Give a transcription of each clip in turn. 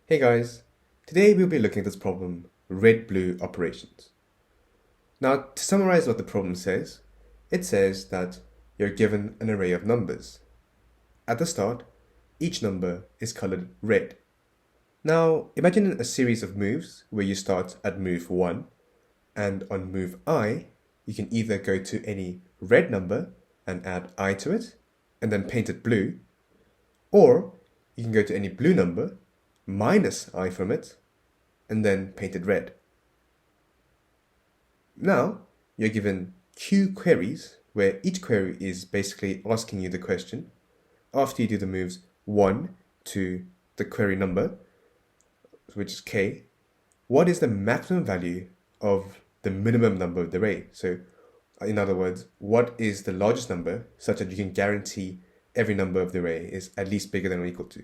Hey guys, today we'll be looking at this problem, red-blue operations. Now, to summarize what the problem says, it says that you're given an array of numbers. At the start, each number is colored red. Now, imagine a series of moves where you start at move 1, and on move I, you can either go to any red number and add I to it, and then paint it blue, or you can go to any blue number, minus I from it, and then paint it red. Now, you're given Q queries, where each query is basically asking you the question, after you do the moves 1 to the query number, which is K, what is the maximum value of the minimum number of the array? So, in other words, what is the largest number such that you can guarantee every number of the array is at least bigger than or equal to?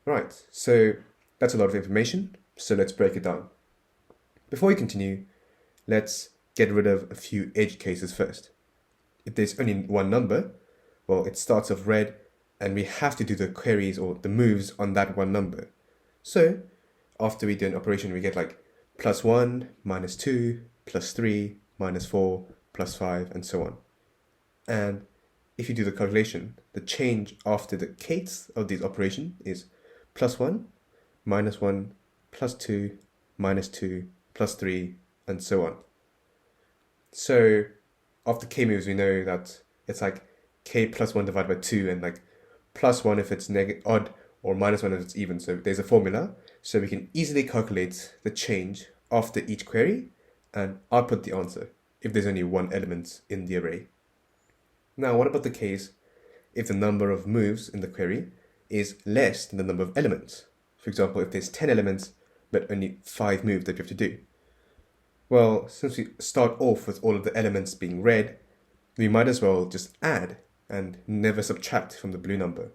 Right, so that's a lot of information, so let's break it down. Before we continue, let's get rid of a few edge cases first. If there's only one number, well, it starts off red, and we have to do the queries or the moves on that one number. So, after we do an operation, we get like +1, -2, +3, -4, +5, and so on. And if you do the calculation, the change after the cates of this operation is +1, -1, +2, -2, +3, and so on. So after k moves, we know that it's like k plus 1 divided by 2, and like +1 if it's odd, or -1 if it's even. So there's a formula, so we can easily calculate the change after each query and output the answer if there's only one element in the array. Now, what about the case if the number of moves in the query is less than the number of elements? For example, if there's 10 elements, but only 5 moves that you have to do. Well, since we start off with all of the elements being red, we might as well just add and never subtract from the blue number.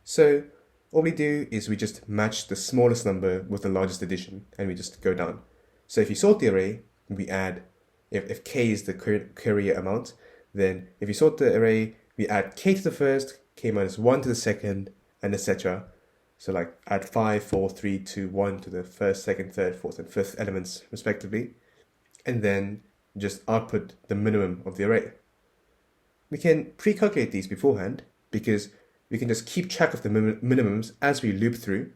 So all we do is we just match the smallest number with the largest addition, and we just go down. So if you sort the array, we add, if k is the query amount, then if you sort the array, we add k to the first, k minus 1 to the second, and etc. So like add 5, 4, 3, 2, 1 to the first, second, third, fourth, and fifth elements respectively, and then just output the minimum of the array. We can pre-calculate these beforehand because we can just keep track of the minimums as we loop through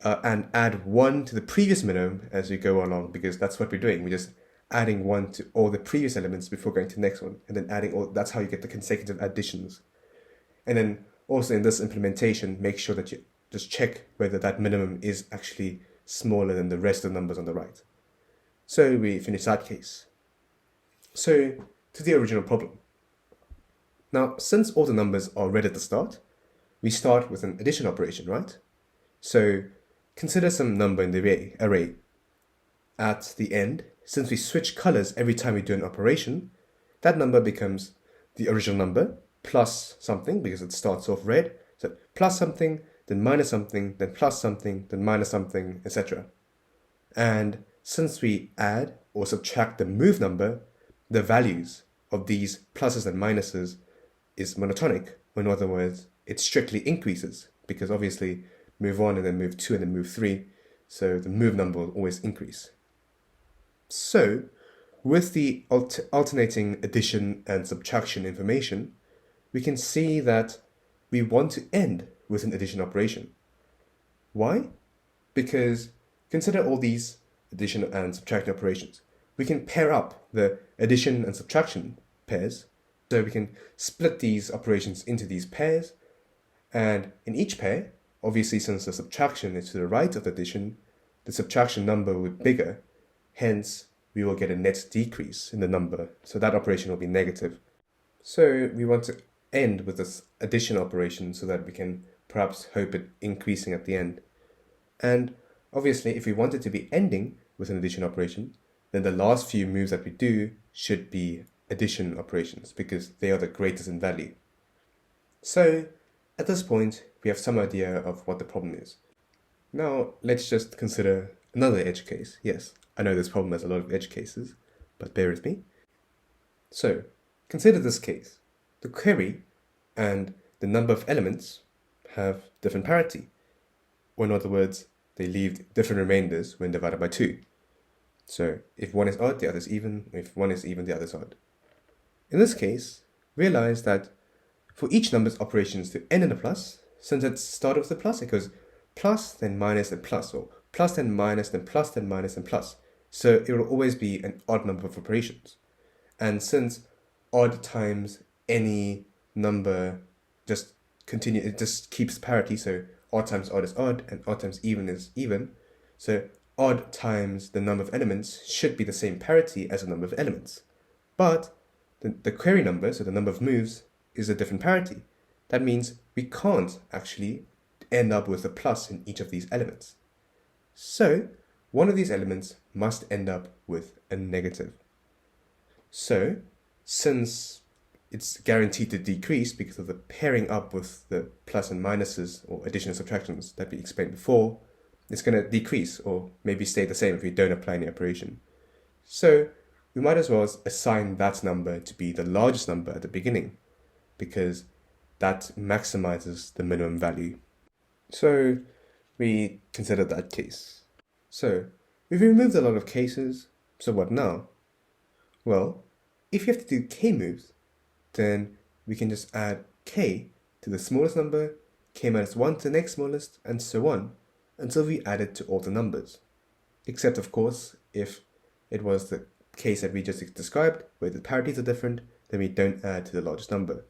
and add 1 to the previous minimum as we go along, because that's what we're doing. We're just adding 1 to all the previous elements before going to the next one, and then adding all. That's how you get the consecutive additions. And then also in this implementation, make sure that you just check whether that minimum is actually smaller than the rest of the numbers on the right. So we finish that case. So to the original problem. Now, since all the numbers are red at the start, we start with an addition operation, right? So consider some number in the array. At the end, since we switch colors every time we do an operation, that number becomes the original number plus something, because it starts off red. So plus something, then minus something, then plus something, then minus something, etc. And since we add or subtract the move number, the values of these pluses and minuses is monotonic. In other words, it strictly increases, because obviously move 1 and then move 2 and then move 3, so the move number will always increase. So with the alternating addition and subtraction information, we can see that we want to end with an addition operation. Why? Because consider all these addition and subtraction operations. We can pair up the addition and subtraction pairs, so we can split these operations into these pairs, and in each pair, obviously since the subtraction is to the right of the addition, the subtraction number will be bigger, hence we will get a net decrease in the number, so that operation will be negative. So we want to end with this addition operation so that we can perhaps hope it increasing at the end. And obviously if we want it to be ending with an addition operation, then the last few moves that we do should be addition operations, because they are the greatest in value. So at this point, we have some idea of what the problem is. Now let's just consider another edge case. Yes, I know this problem has a lot of edge cases, but bear with me. So consider this case. The query and the number of elements have different parity. Or in other words, they leave different remainders when divided by 2. So if one is odd, the other is even. If one is even, the other is odd. In this case, realize that for each number's operations to end in a plus, since it started with a plus, it goes plus, then minus, then plus, or plus, then minus, then plus, then minus, then plus. So it will always be an odd number of operations. And since odd times any number just continue, it just keeps parity, so odd times odd is odd, and odd times even is even. So odd times the number of elements should be the same parity as the number of elements. But the query number, so the number of moves, is a different parity. That means we can't actually end up with a plus in each of these elements. So one of these elements must end up with a negative. So since it's guaranteed to decrease because of the pairing up with the plus and minuses or addition and subtractions that we explained before, it's going to decrease or maybe stay the same if we don't apply any operation. So we might as well assign that number to be the largest number at the beginning because that maximizes the minimum value. So we consider that case. So we've removed a lot of cases, so what now? Well, if you have to do k moves, then we can just add k to the smallest number, k minus 1 to the next smallest, and so on, until we add it to all the numbers. Except, of course, if it was the case that we just described, where the parities are different, then we don't add to the largest number.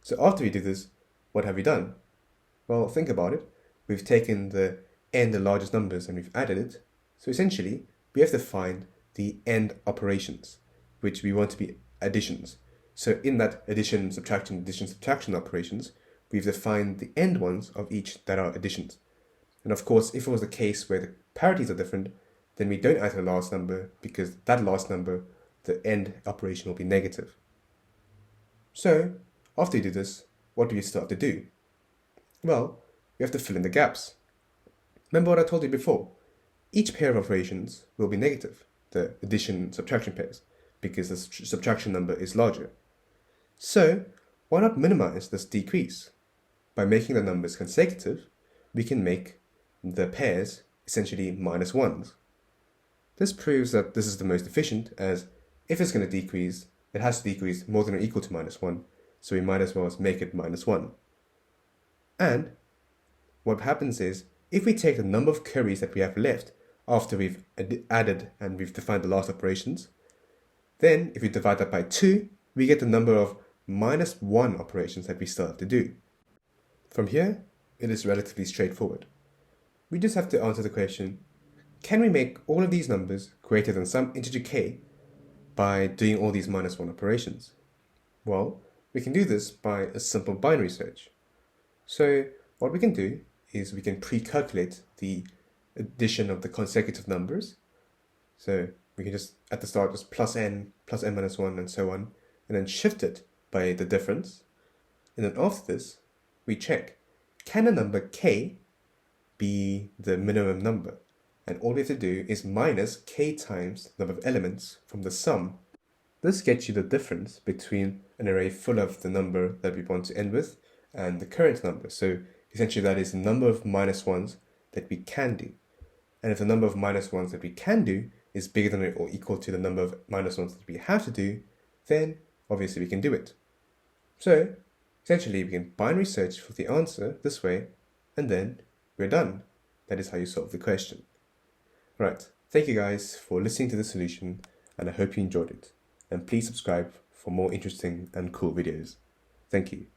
So after we do this, what have we done? Well, think about it. We've taken the n, the largest numbers, and we've added it. So essentially, we have to find the end operations, which we want to be additions. So in that addition, subtraction operations, we've defined the end ones of each that are additions. And of course, if it was the case where the parities are different, then we don't add to the last number because that last number, the end operation will be negative. So after you do this, what do you start to do? Well, we have to fill in the gaps. Remember what I told you before? Each pair of operations will be negative, the addition and subtraction pairs, because the subtraction number is larger. So why not minimize this decrease? By making the numbers consecutive, we can make the pairs essentially minus ones. This proves that this is the most efficient, as if it's going to decrease, it has to decrease more than or equal to minus 1, so we might as well make it minus 1. And what happens is, if we take the number of queries that we have left after we've added and we've defined the last operations, then if we divide that by 2, we get the number of minus 1 operations that we still have to do. From here, it is relatively straightforward. We just have to answer the question, can we make all of these numbers greater than some integer k by doing all these minus 1 operations? Well, we can do this by a simple binary search. So what we can do is we can pre-calculate the addition of the consecutive numbers. So we can just, at the start, just plus n minus 1, and so on, and then shift it by the difference. And then after this, we check, can a number k be the minimum number? And all we have to do is minus k times the number of elements from the sum. This gets you the difference between an array full of the number that we want to end with and the current number. So essentially that is the number of minus ones that we can do. And if the number of minus ones that we can do is bigger than or equal to the number of minus ones that we have to do, then obviously we can do it. So essentially we can binary search for the answer this way, and then we're done. That is how you solve the question. Right, thank you guys for listening to the solution, and I hope you enjoyed it. And please subscribe for more interesting and cool videos. Thank you.